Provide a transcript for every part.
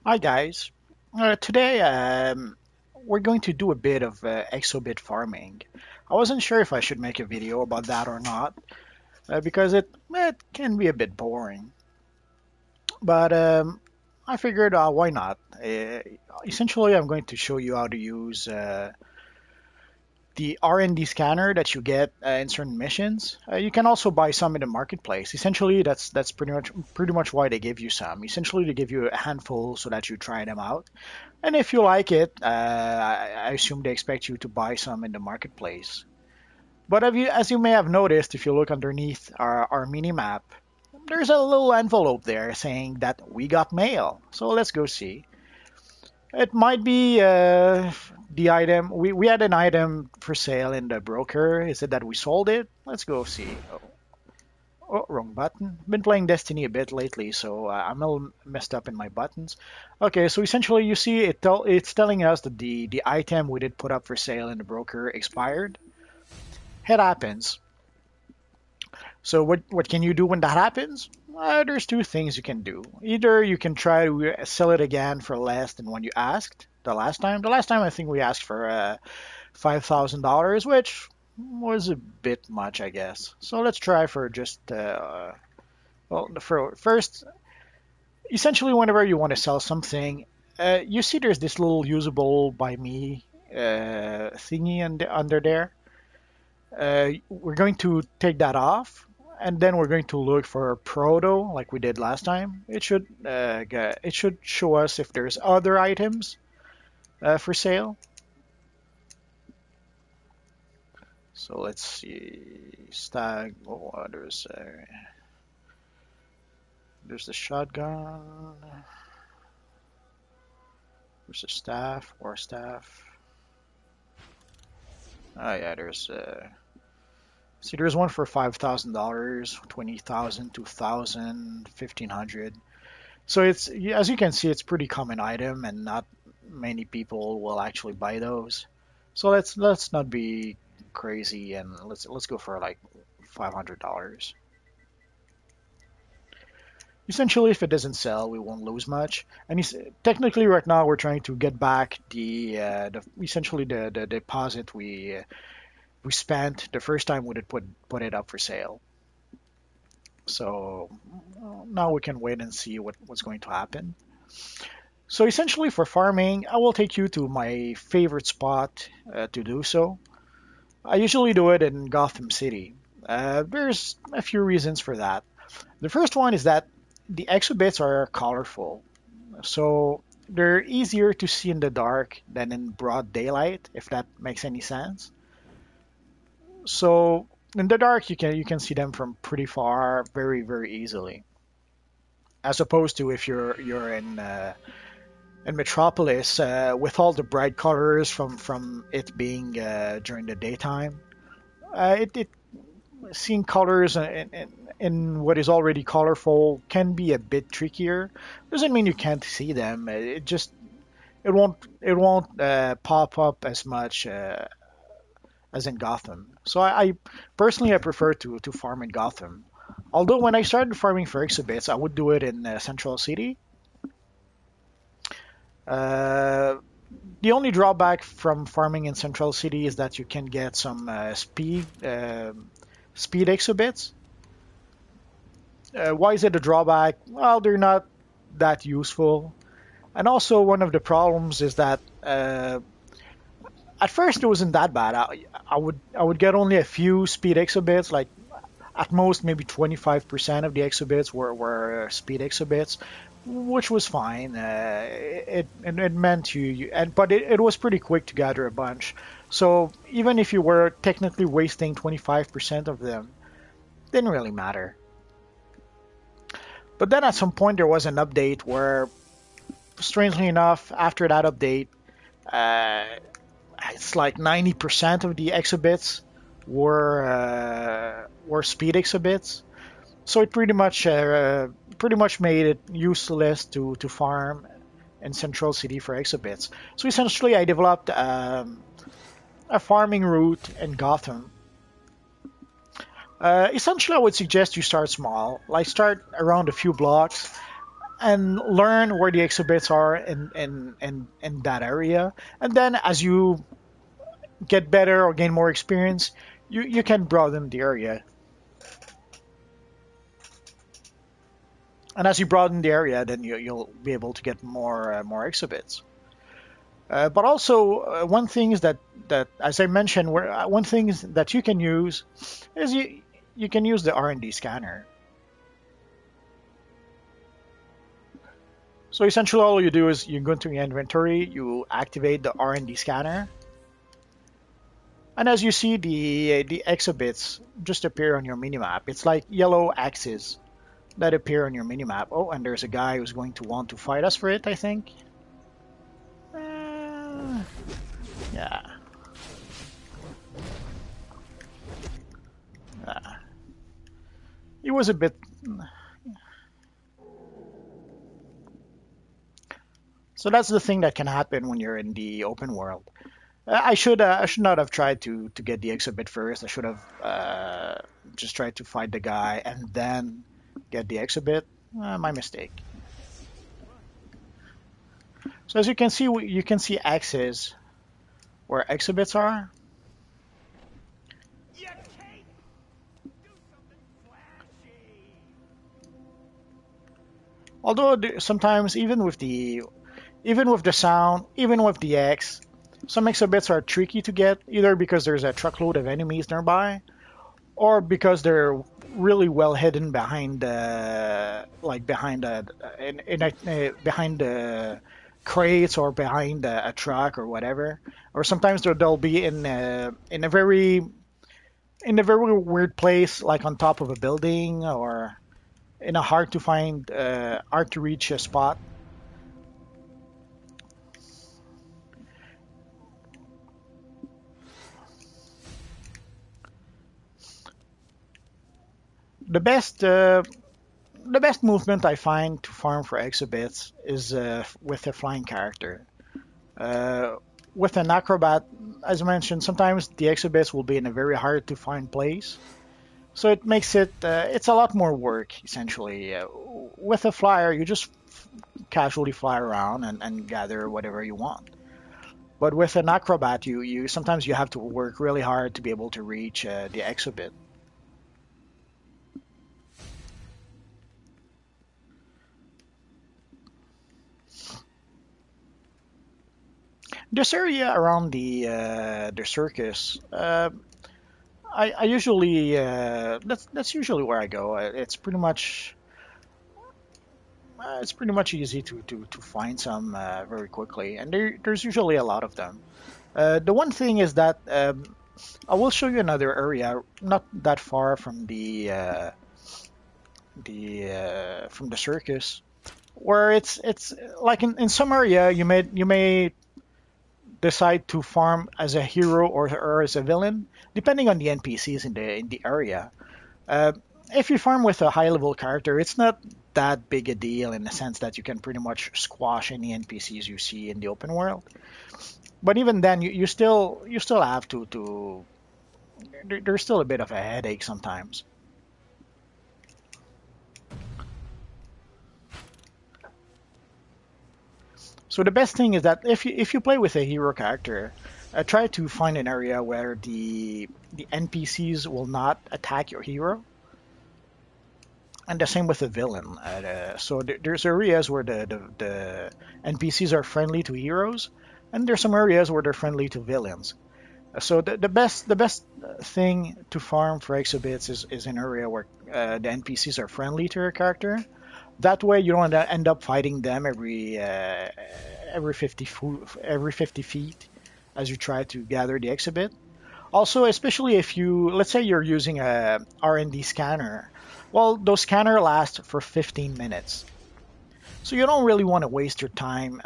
Hi guys. Today we're going to do a bit of exobit farming. I wasn't sure if I should make a video about that or not because it can be a bit boring. But I figured why not? Essentially, I'm going to show you how to use the R&D scanner that you get in certain missions. You can also buy some in the marketplace. Essentially, that's pretty much why they give you some. Essentially, they give you a handful so that you try them out. And if you like it, I assume they expect you to buy some in the marketplace. But as you may have noticed, if you look underneath our mini map, there's a little envelope there saying that we got mail. So let's go see. It might be the item. We had an item for sale in the broker. Is it that we sold it? Let's go see. Oh, wrong button. Been playing Destiny a bit lately, so I'm a little messed up in my buttons. Okay, so essentially you see it's telling us that the item we did put up for sale in the broker expired. It happens. So what can you do when that happens? There's two things you can do. Either you can try to sell it again for less than what you asked the last time. The last time I think we asked for $5,000, which was a bit much, I guess. So let's try for just well, for first, essentially, whenever you want to sell something, you see there's this little usable by me thingy under there. We're going to take that off, and then we're going to look for proto like we did last time. It should show us if there's other items for sale. So let's see, stag. Oh, there's the shotgun. There's a staff, war staff. Oh yeah, there's one for $5,000, 20,000, 2,000, 1,500. So it's as you can see, it's pretty common item, and not many people will actually buy those. So let's not be crazy, and let's go for like $500. Essentially, if it doesn't sell, we won't lose much. And technically, right now we're trying to get back the essentially the deposit we spent the first time we did put it up for sale. So now we can wait and see what's going to happen. So essentially, for farming, I will take you to my favorite spot to do so. I usually do it in Gotham City. There's a few reasons for that. The first one is that the exhibits are colorful, so they're easier to see in the dark than in broad daylight, if that makes any sense. So in the dark, you can see them from pretty far, very very easily, as opposed to if you're in Metropolis with all the bright colors from it being during the daytime. It seeing colors in what is already colorful can be a bit trickier. Doesn't mean you can't see them. It won't pop up as much as in Gotham. So I personally I prefer to farm in Gotham. Although when I started farming for exhibits, I would do it in Central City. Uh, the only drawback from farming in Central City is that you can get some speed exhibits. Why is it a drawback? Well, they're not that useful. And also, one of the problems is that at first it wasn't that bad. I would get only a few speed exhibits, like at most maybe 25% of the exhibits were speed exhibits, which was fine. It meant but it was pretty quick to gather a bunch. So even if you were technically wasting 25% of them, didn't really matter. But then at some point there was an update where, strangely enough, after that update, uh, it's like 90% of the exhibits were speed exhibits. So it pretty much made it useless to farm in Central City for exhibits. So essentially, I developed a farming route in Gotham. Essentially, I would suggest you start small, like start around a few blocks. and learn where the exhibits are in that area. And then as you get better or gain more experience, you can broaden the area. And as you broaden the area, then you'll be able to get more exhibits. But also, one thing is that as I mentioned, one thing is that you can use is you can use the R&D scanner. So essentially, all you do is you go into your inventory, you activate the R&D scanner, and as you see, the exhibits just appear on your minimap. It's like yellow axes that appear on your minimap. Oh, and there's a guy who's going to want to fight us for it, I think. Yeah. He was a bit. So that's the thing that can happen when you're in the open world. I should not have tried to get the exhibit first. I should have just tried to fight the guy and then get the exhibit. My mistake. So as you can see axes where exhibits are. Although sometimes even with the sound, even with the X, some exhibits are tricky to get, either because there's a truckload of enemies nearby, or because they're really well hidden behind behind the crates or behind a truck or whatever. Or sometimes they'll be in a very weird place, like on top of a building or in a hard to reach a spot. The best movement I find to farm for exhibits is with a flying character. Uh, with an acrobat, as I mentioned, sometimes the exhibits will be in a very hard to find place, so it makes it's a lot more work essentially. With a flyer, you just casually fly around and gather whatever you want. But with an acrobat, you sometimes you have to work really hard to be able to reach the exhibit. This area around the circus, I usually that's usually where I go. It's pretty much easy to find some very quickly, and there's usually a lot of them. The one thing is that I will show you another area not that far from from the circus, where it's like in some area you may decide to farm as a hero or as a villain, depending on the NPCs in the area. Uh, if you farm with a high level character, it's not that big a deal in the sense that you can pretty much squash any NPCs you see in the open world. But even then, you still have to there's still a bit of a headache sometimes. So the best thing is that if you play with a hero character, try to find an area where the NPCs will not attack your hero, and the same with the villain. So there's areas where the NPCs are friendly to heroes, and there's some areas where they're friendly to villains. So the best thing to farm for exhibits is an area where the NPCs are friendly to your character. That way you don't end up fighting them every 50 feet as you try to gather the exhibit. Also, especially if let's say you're using a R&D scanner, well, those scanner last for 15 minutes. So you don't really want to waste your time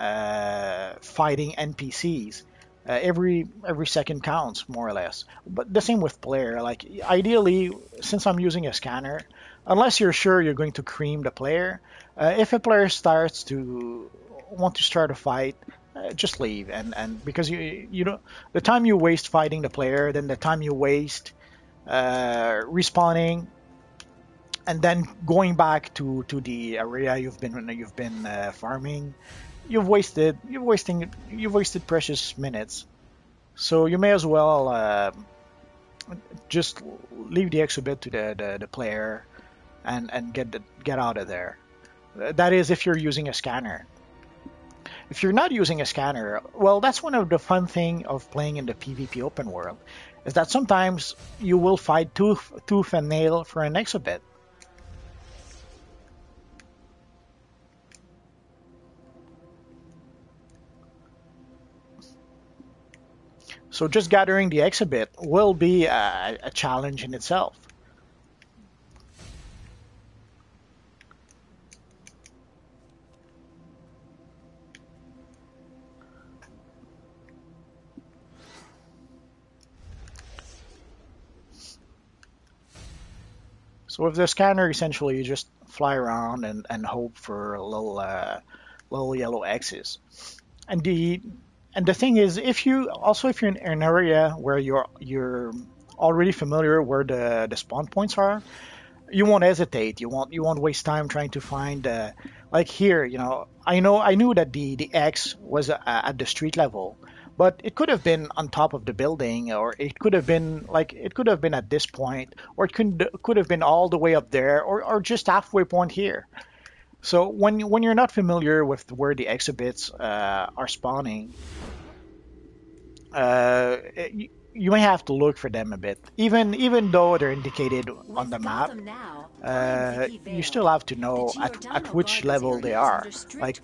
fighting NPCs. Every second counts more or less. But the same with player. Like ideally, since I'm using a scanner, unless you're sure you're going to cream the player, if a player starts to want to start a fight, just leave. And because you don't, the time you waste fighting the player, then the time you waste respawning and then going back to the area you've been farming, you've wasted precious minutes. So you may as well just leave the exhibit to the player and get out of there. That is if you're using a scanner. If you're not using a scanner, well, that's one of the fun thing of playing in the PvP open world, is that sometimes you will fight tooth and nail for an exhibit. So just gathering the exhibit will be a challenge in itself. So with the scanner, essentially, you just fly around and hope for little yellow X's. And the thing is, if you're in an area where you're already familiar where the spawn points are, you won't hesitate. You won't waste time trying to find like here. I knew that the X was at the street level, but it could have been on top of the building, or it could have been at this point, or it could have been all the way up there, or just halfway point here. So when you're not familiar with where the exhibits are spawning, you may have to look for them a bit. Even though they're indicated on the map, you still have to know at which level they are. Like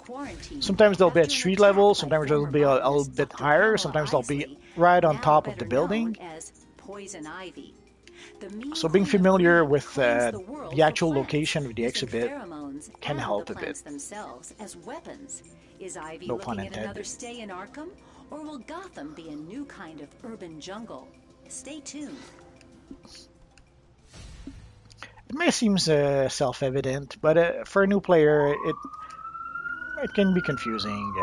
sometimes they'll be at street level, sometimes they'll be a little bit higher, sometimes they'll be right on top of the building. So being familiar with the actual location of the exhibit can help a bit. Is Ivy No pun looking at another intended. stay in Arkham, or will Gotham be a new kind of urban jungle? Stay tuned. It may seem self-evident, but for a new player, it can be confusing.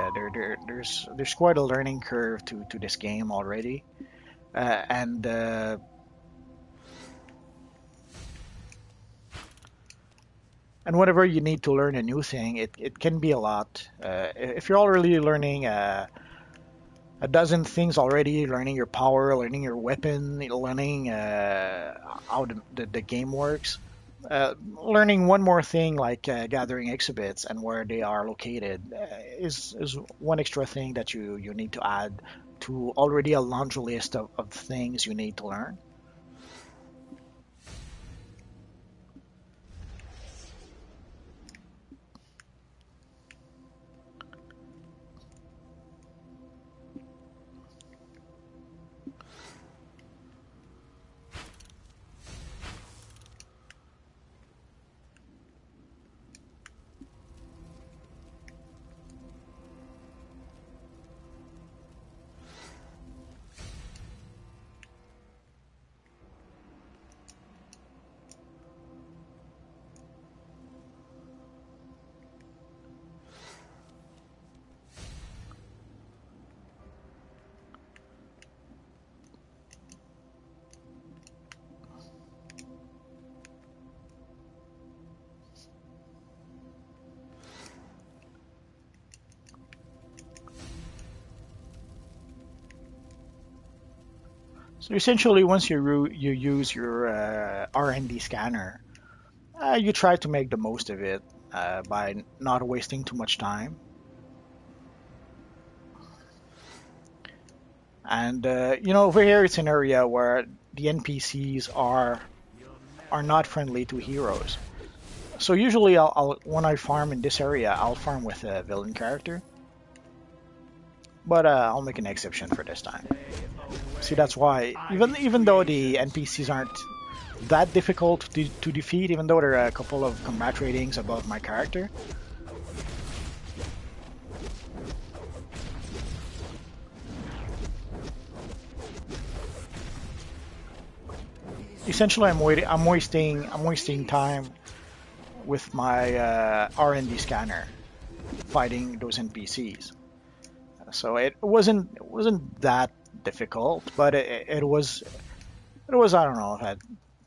There's quite a learning curve to this game already, and whenever you need to learn a new thing, it can be a lot. If you're already learning a dozen things already, learning your power, learning your weapon, learning how the game works, learning one more thing like gathering exhibits and where they are located is one extra thing that you need to add to already a laundry list of things you need to learn. So essentially, once you use your R&D scanner, you try to make the most of it by not wasting too much time. And over here it's an area where the NPCs are not friendly to heroes. So usually, when I farm in this area, I'll farm with a villain character, but I'll make an exception for this time. See, that's why even though the NPCs aren't that difficult to defeat, even though there are a couple of combat ratings above my character, essentially I'm wasting time with my R&D scanner fighting those NPCs. So it wasn't that difficult, but it was I don't know,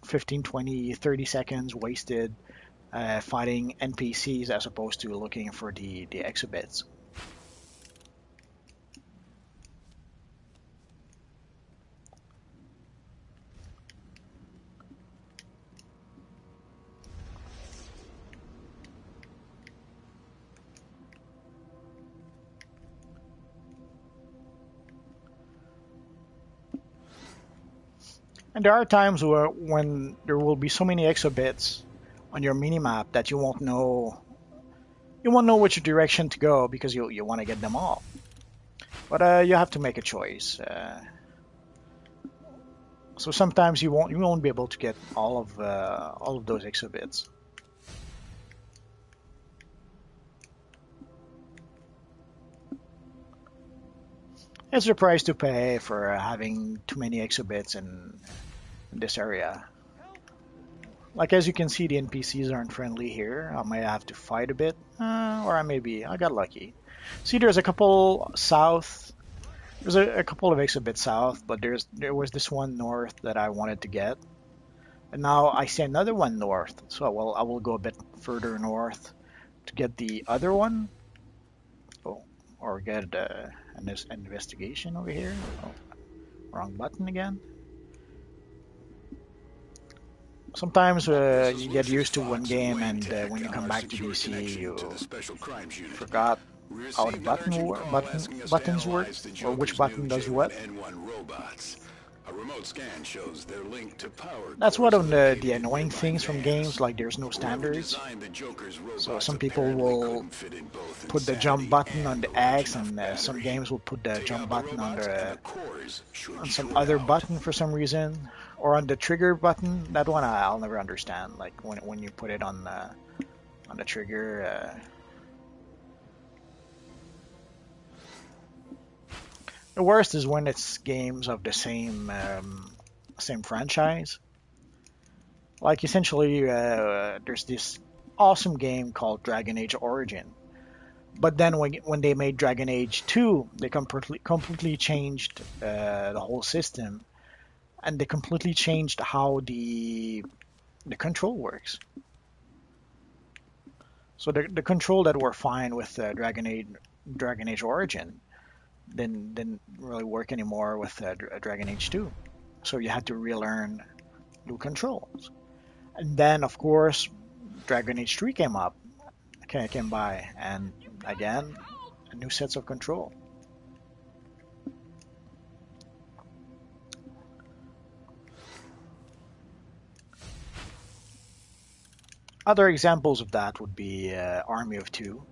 15, 20, 30 seconds wasted fighting NPCs as opposed to looking for the exhibits. And there are times where when there will be so many exhibits on your minimap that you won't know which direction to go because you want to get them all. But you have to make a choice. So sometimes you won't be able to get all of those exhibits. It's the price to pay for having too many exhibits in this area. Like as you can see, the NPCs aren't friendly here. I might have to fight a bit, or I got lucky. See, there's a couple south. There's a couple of exhibits south, but there was this one north that I wanted to get, and now I see another one north. So I will go a bit further north to get the other one. Oh, or get an investigation over here. Oh, wrong button again. Sometimes you get used to one game, and when you come back to DC, you forgot how the buttons work, or which button does what. That's one of the annoying things from games, like there's no standards. So some people will put the jump button on the X, and some games will put the jump button on some other button for some reason, or on the trigger button. That one I'll never understand. Like when you put it on the trigger. The worst is when it's games of the same franchise. Like essentially, there's this awesome game called Dragon Age Origin. But then when they made Dragon Age 2, they completely changed the whole system, and they completely changed how the control works. So the control that were fine with Dragon Age Origin didn't really work anymore with Dragon Age 2. So you had to relearn new controls. And then, of course, Dragon Age 3 came by, and again, new sets of control. Other examples of that would be Army of Two.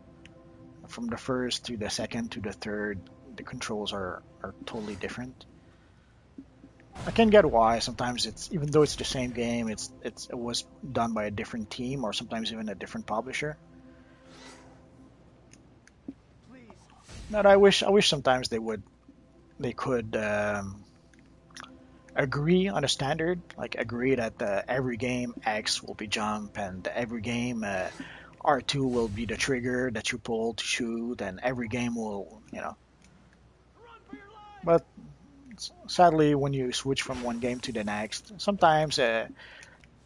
From the first to the second to the third, the controls are totally different. I can get why. Sometimes even though it's the same game, it was done by a different team or sometimes even a different publisher. But I wish sometimes they could agree on a standard, like agree that every game X will be jump and every game R2 will be the trigger that you pull to shoot, and every game will, But sadly, when you switch from one game to the next, sometimes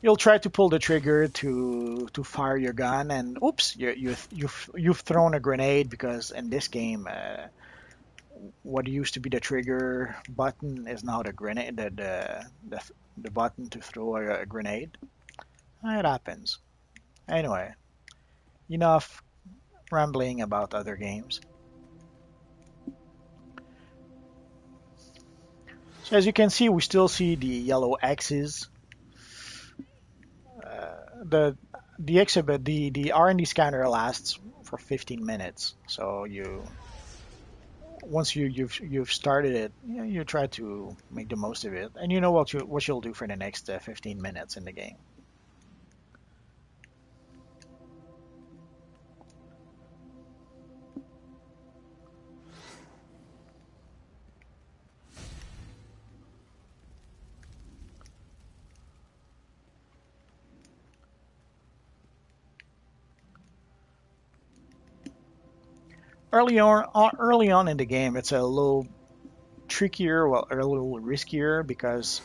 you'll try to pull the trigger to fire your gun, and oops, you've thrown a grenade, because in this game, what used to be the trigger button is now the grenade, the button to throw a grenade. It happens. Anyway, enough rambling about other games. So as you can see, we still see the yellow X's. The exhibit, the R&D scanner lasts for 15 minutes. So once you've started it, you try to make the most of it, and you know what you'll do for the next 15 minutes in the game. Early on in the game, it's a little trickier, or a little riskier, because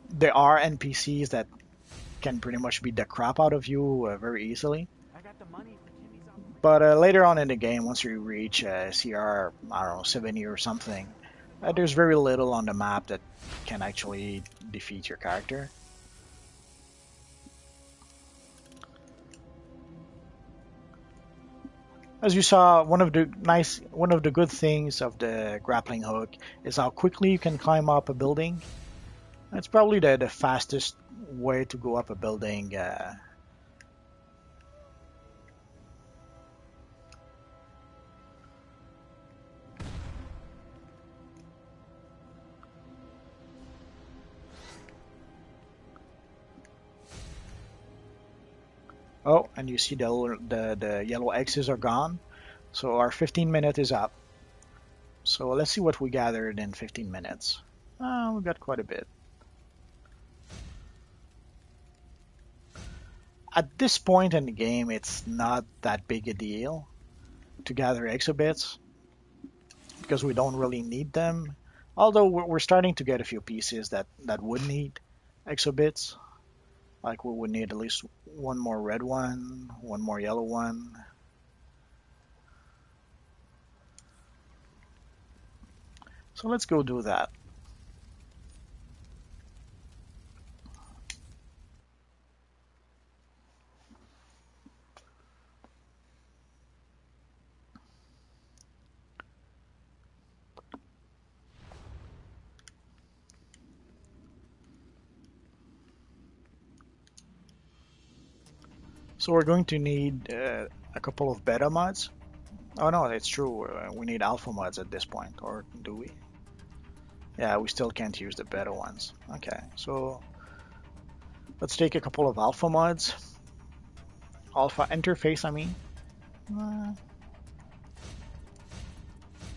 there are NPCs that can pretty much beat the crap out of you very easily. But later on in the game, once you reach CR, I don't know, 70 or something, there's very little on the map that can actually defeat your character. As you saw, one of the good things of the grappling hook is how quickly you can climb up a building. It's probably the fastest way to go up a building. Oh, and you see the yellow X's are gone. So our 15 minute is up. So let's see what we gathered in 15 minutes. We got quite a bit. At this point in the game, it's not that big a deal to gather exobits because we don't really need them. Although we're starting to get a few pieces that would need exobits. Like we would need at least one more red one more yellow one. So let's go do that. So we're going to need a couple of beta mods. Oh no, it's true. We need alpha mods at this point, or do we? Yeah, we still can't use the beta ones. Okay, so let's take a couple of alpha mods. Alpha interface, I mean. Uh,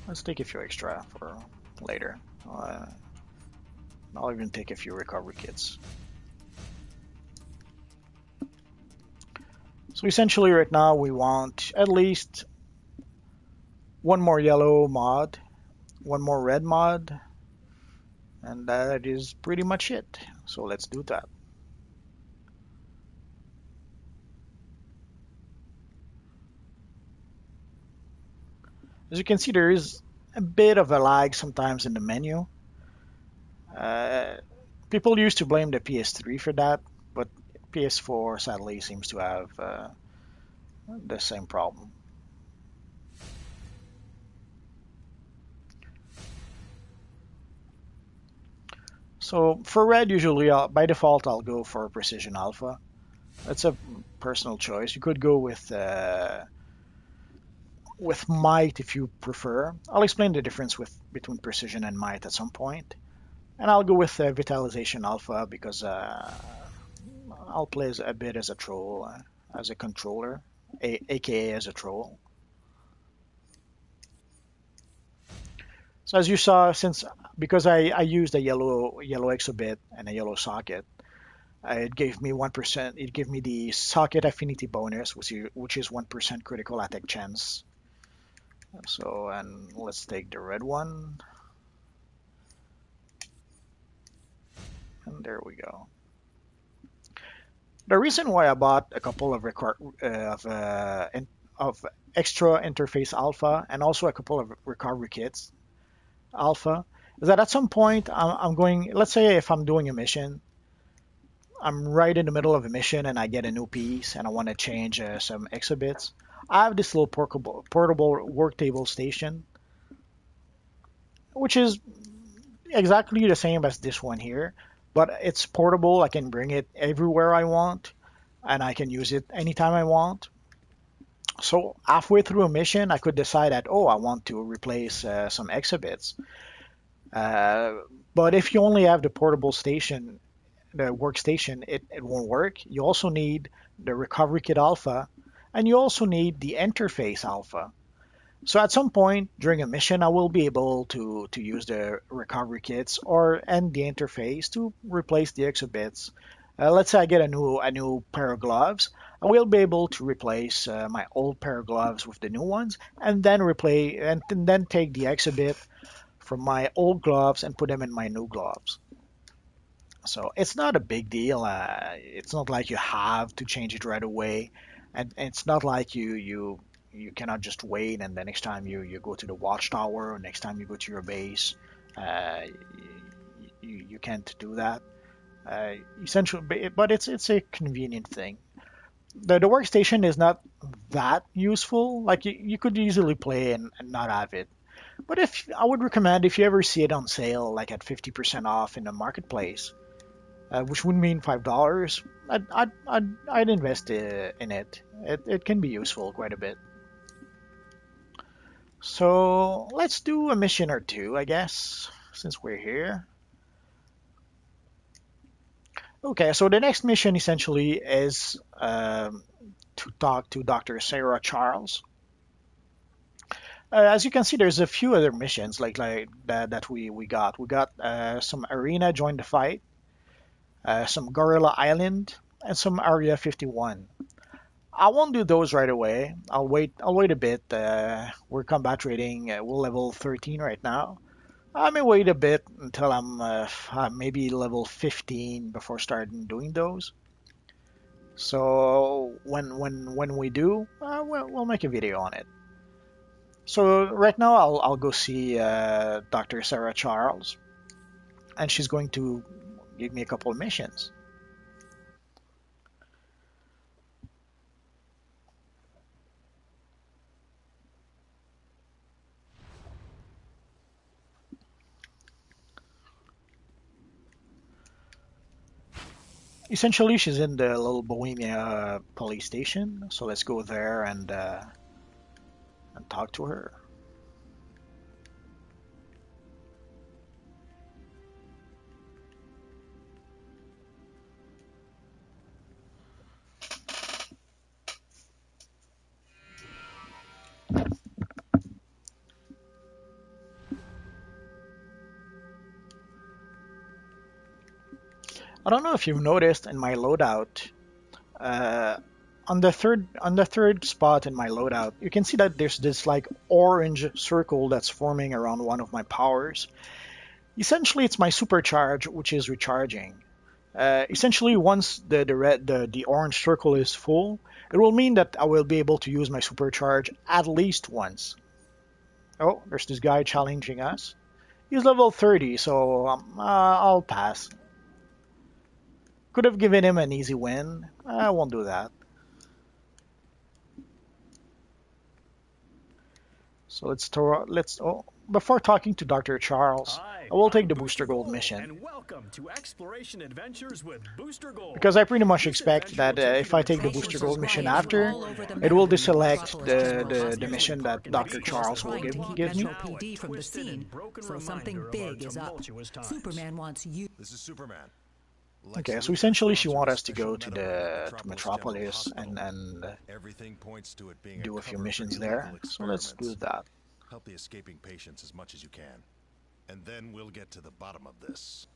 let's take a few extra for later. I'll even take a few recovery kits. So essentially right now we want at least one more yellow mod, one more red mod, and that is pretty much it. So let's do that. As you can see, there is a bit of a lag sometimes in the menu. People used to blame the PS3 for that, but PS4 sadly seems to have the same problem. So for red, usually by default I'll go for Precision Alpha. That's a personal choice. You could go with Might if you prefer. I'll explain the difference between Precision and Might at some point. And I'll go with Vitalization Alpha because I'll play a bit as a troll, as a controller, aka as a troll. So as you saw, because I used a yellow exobit and a yellow socket, it gave me 1%. It gave me the socket affinity bonus, which is 1% critical attack chance. So and let's take the red one, and there we go. The reason why I bought a couple of of extra interface alpha and also a couple of recovery kits alpha is that at some point I'm going. Let's say if I'm doing a mission, I'm right in the middle of a mission and I get a new piece and I want to change some exhibits. I have this little portable work table station, which is exactly the same as this one here, but it's portable. I can bring it everywhere I want, and I can use it anytime I want. So halfway through a mission, I could decide that, oh, I want to replace some exhibits. Uh, but if you only have the portable station, the workstation, it won't work. You also need the recovery kit alpha, and you also need the interface alpha. So at some point during a mission, I will be able to use the recovery kits and the interface to replace the exhibits. Let's say I get a new pair of gloves. I will be able to replace my old pair of gloves with the new ones, and then then take the exhibit from my old gloves and put them in my new gloves. So it's not a big deal. It's not like you have to change it right away, and it's not like you cannot just wait and the next time you go to the watchtower or next time you go to your base, uh, you can't do that. Uh, Essentially, but it's a convenient thing. The workstation is not that useful. Like you could easily play and not have it. But if I would recommend if you ever see it on sale, like at 50% off in the marketplace, which would mean $5, I'd invest in it. It can be useful quite a bit. So let's do a mission or two, I guess, since we're here. Okay, so the next mission essentially is to talk to Dr. Sarah Charles. As you can see, there's a few other missions like that we got. We got some arena join the fight, some Gorilla Island, and some Area 51. I won't do those right away. I'll wait. I'll wait a bit. We're combat rating. We're level 13 right now. I may wait a bit until I'm maybe level 15 before starting doing those. So when we do, we'll make a video on it. So right now I'll go see Dr. Sarah Charles, and she's going to give me a couple of missions. Essentially, she's in the little Bohemia police station, so let's go there and talk to her. I don't know if you've noticed in my loadout, uh, on the third spot in my loadout, you can see that there's this like orange circle that's forming around one of my powers. Essentially, it's my supercharge, which is recharging. Essentially, once the orange circle is full, it will mean that I will be able to use my supercharge at least once. Oh, there's this guy challenging us. He's level 30, so I'll pass. Could have given him an easy win. I won't do that. So before talking to Dr. Charles, Hi, I will take I'm the Booster Gold mission. and welcome to Exploration Adventures with Booster Gold. Because I pretty much This expect adventure that will take you if to I a take the treasure Booster Gold trove mission of after, all over the it will map. deselect Metropolis the General mission Park that and Dr. Beach Charles will Club trying to keep give me. Metro PD from the Twisted and scene, broken so something reminder of big our is up. tumultuous times. Superman wants you. This is Superman. Okay, so essentially she wants us to go to Metropolis and Everything points to it being do a few cover for missions illegal there. So let's do experiments. that. Help the escaping patients as much as you can. And then we'll get to the bottom of this.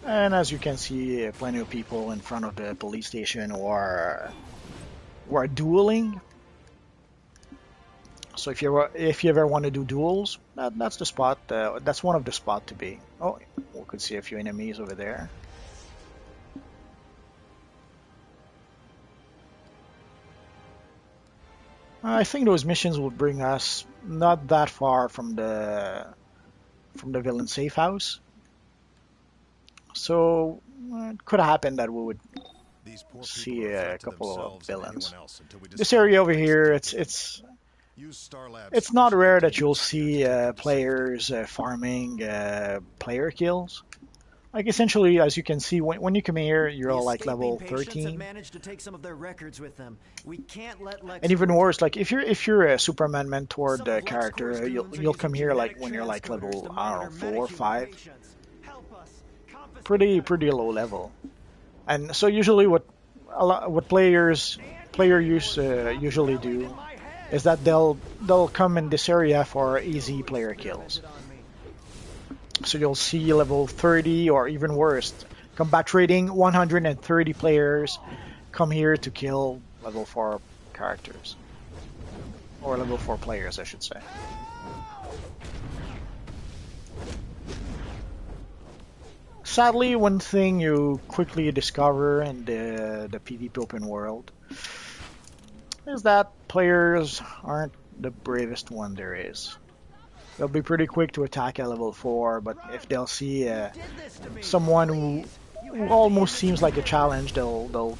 And as you can see, plenty of people in front of the police station who are dueling. So if you ever want to do duels, that's the spot. That's one of the spot to be. Oh, we could see a few enemies over there. I think those missions will bring us not that far from the villain safe house. So it could happen that we would These poor see people are a a threat to couple of themselves and villains. anyone else until we This discover area a over place to here, take it's them. it's Use Star Labs it's not special rare that you'll containment see gear to take them to players farming player kills. Like essentially, as you can see, when you come here, you're all like level 13. Managed to take some of their records with them. We can't let Lex And even Luthor- worse, like if you're a Superman mentored Some of Lex character, Luthor's you'll goons are you'll come using here like genetic when you're like transcoders level to I don't know monitor 4 or metahuman 5, patients. Help us. Confiscate pretty low level. And so usually what player usually do is that they'll come in this area for easy player kills. So you'll see level 30 or even worse, combat rating 130 players come here to kill level 4 characters. Or level 4 players, I should say. Sadly, one thing you quickly discover in the PvP open world is that players aren't the bravest one there is. They'll be pretty quick to attack at level 4, but if they'll see someone who almost seems like a challenge, they'll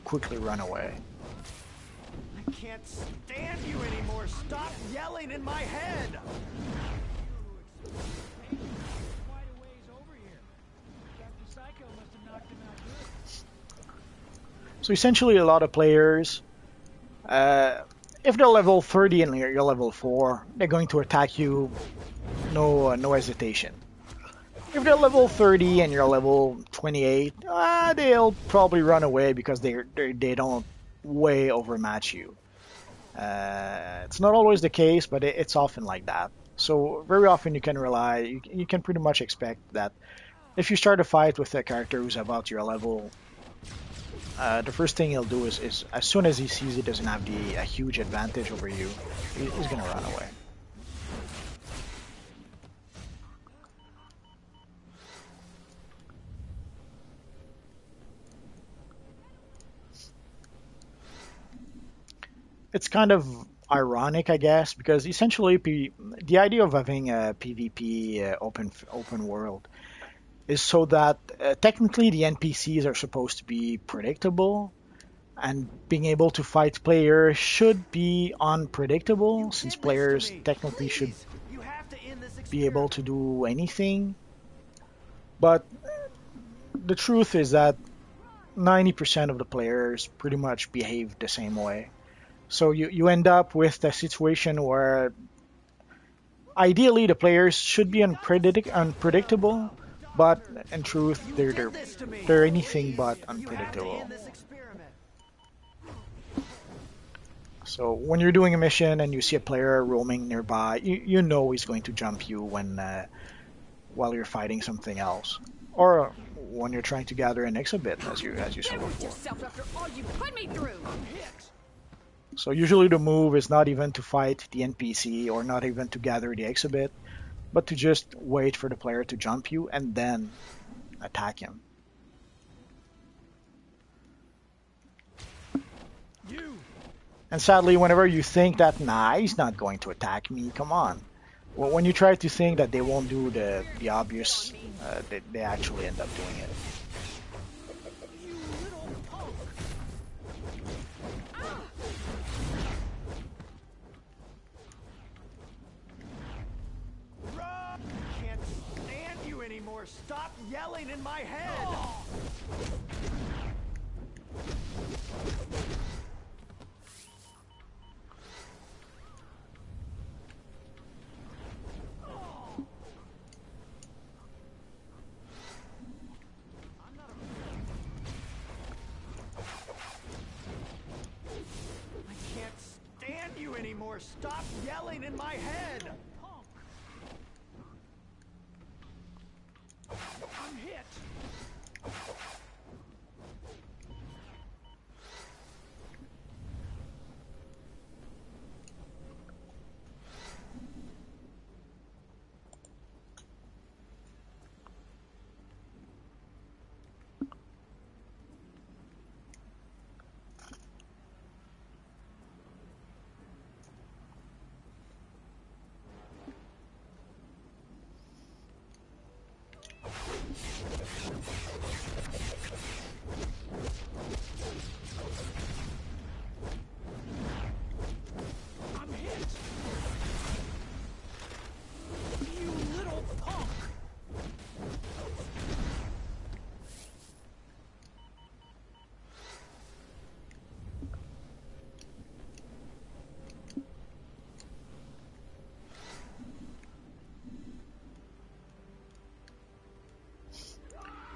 quickly run away. I can't stand you anymore. Stop yelling in my head. So essentially, a lot of players, if they're level 30 and you're level 4, they're going to attack you, no hesitation. If they're level 30 and you're level 28, they'll probably run away because they don't way overmatch you. It's not always the case, but it's often like that. So very often you can pretty much expect that if you start a fight with a character who's about your level, the first thing he'll do is as soon as he sees he doesn't have a huge advantage over you, he's gonna run away. It's kind of ironic, I guess, because essentially the idea of having a PvP open world is so that technically the NPCs are supposed to be predictable, and being able to fight players should be unpredictable, since players technically should be able to do anything. But the truth is that 90% of the players pretty much behave the same way. So you end up with a situation where ideally the players should be unpredictable, but in truth they're anything but unpredictable. So when you're doing a mission and you see a player roaming nearby, you know he's going to jump you while you're fighting something else, or when you're trying to gather an exhibit, as you saw before. So usually the move is not even to fight the NPC or not even to gather the exhibit, but to just wait for the player to jump you and then attack him. And sadly, whenever you think that, nah, he's not going to attack me, come on. Well, when you try to think that they won't do the obvious, they actually end up doing it. Can't stand you anymore. Stop yelling in my head. Anymore. Stop yelling in my head. I'm hit.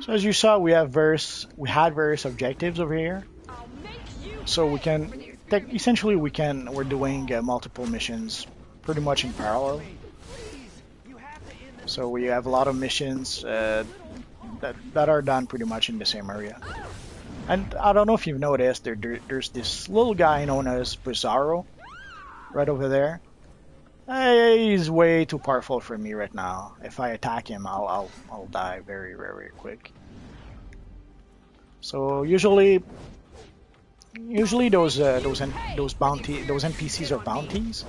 So as you saw, we had various objectives over here. So we can essentially we're doing multiple missions pretty much in parallel. So we have a lot of missions that are done pretty much in the same area. And I don't know if you've noticed, there's this little guy known as Bizarro right over there. He's way too powerful for me right now. If I attack him, I'll die very very quick. So usually those NPCs are bounties,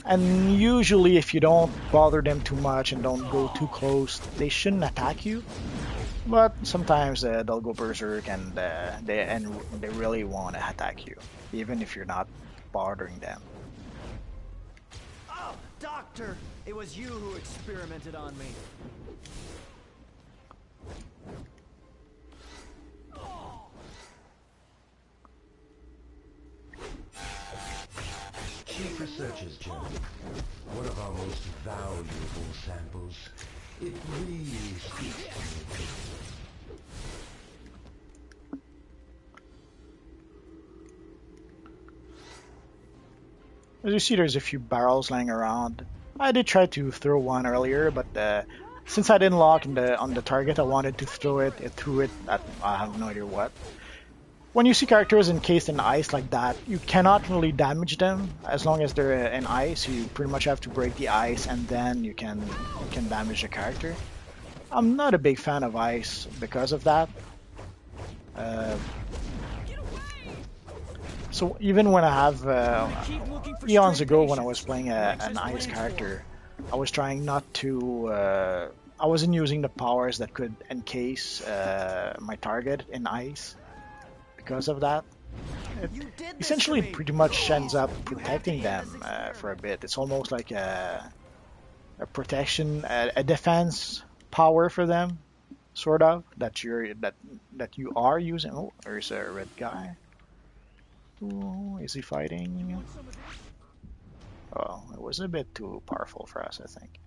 and usually if you don't bother them too much and don't go too close, they shouldn't attack you. But sometimes they'll go berserk and they really want to attack you, even if you're not bothering them. Oh, Doctor! It was you who experimented on me. Chief Researcher's Journal. One of our most valuable samples. It really speaks to me. As you see, there's a few barrels lying around. I did try to throw one earlier, but since I didn't lock on the target, I wanted to throw it. It threw it at I have no idea what. When you see characters encased in ice like that, you cannot really damage them as long as they're in ice. You pretty much have to break the ice, and then you can damage the character. I'm not a big fan of ice because of that. So even when I have eons ago when I was playing an ice character, I was trying not to. I wasn't using the powers that could encase my target in ice. Because of that, it essentially pretty much ends up protecting them for a bit. It's almost like a protection, a defense power for them, sort of that you are using. Oh, there's a red guy. Ooh, is he fighting? Oh, it was a bit too powerful for us, I think.